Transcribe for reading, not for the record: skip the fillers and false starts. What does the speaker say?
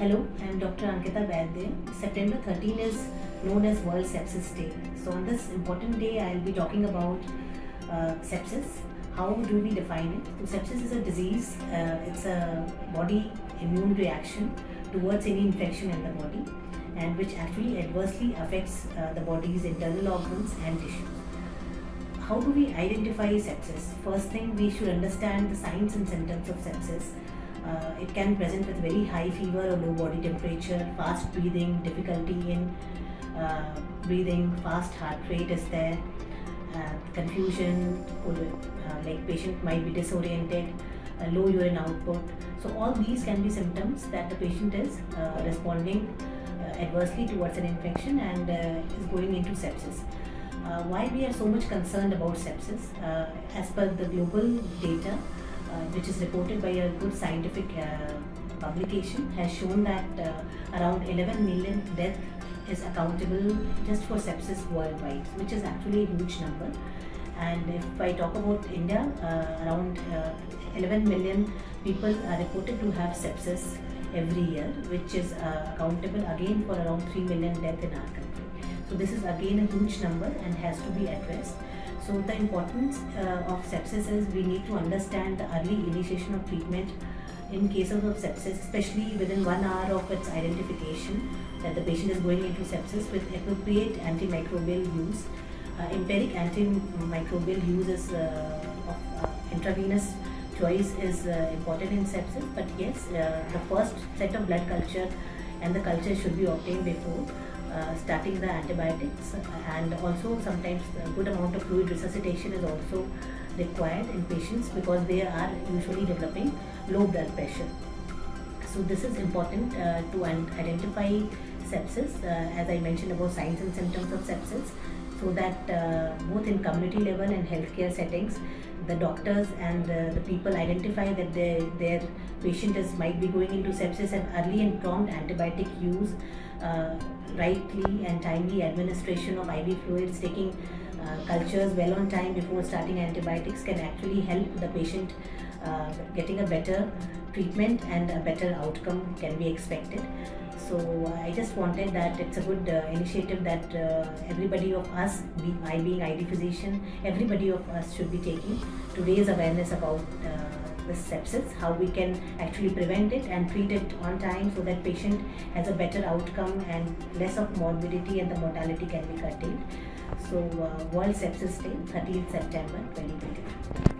Hello, I am Dr. Ankita Baidya. September 13 is known as World Sepsis Day. So on this important day, I will be talking about sepsis. How do we define it? So sepsis is a disease. It's a body immune reaction towards any infection in the body, and which actually adversely affects the body's internal organs and tissues. How do we identify sepsis? First thing, we should understand the signs and symptoms of sepsis. It can present with very high fever or low body temperature, fast breathing, difficulty in breathing, fast heart rate is there, confusion, like patient might be disoriented, low urine output. So all these can be symptoms that the patient is responding adversely towards an infection and is going into sepsis. Why we are so much concerned about sepsis? As per the global data, which is reported by a good scientific publication, has shown that around 11 million deaths is accountable just for sepsis worldwide, which is actually a huge number. And if I talk about India, around 11 million people are reported to have sepsis every year, which is accountable again for around 3 million deaths in our country. So this is again a huge number and has to be addressed. So the importance of sepsis is we need to understand the early initiation of treatment in cases of sepsis, especially within 1 hour of its identification that the patient is going into sepsis, with appropriate antimicrobial use. Empiric antimicrobial use is of intravenous choice is important in sepsis, but yes, the first set of blood culture and the culture should be obtained before starting the antibiotics, and also sometimes a good amount of fluid resuscitation is also required in patients because they are usually developing low blood pressure. So this is important to identify sepsis, as I mentioned about signs and symptoms of sepsis, so that both in community level and healthcare settings, the doctors and the people identify that their patient might be going into sepsis, and early and prompt antibiotic use, rightly and timely administration of IV fluids, taking cultures well on time before starting antibiotics can actually help the patient getting a better treatment, and a better outcome can be expected. So I just wanted that it's a good initiative that everybody of us, I being ID physician, everybody of us should be taking to raise awareness about this sepsis, how we can actually prevent it and treat it on time so that patient has a better outcome and less of morbidity and the mortality can be curtailed. So World Sepsis Day, 30th September 2020.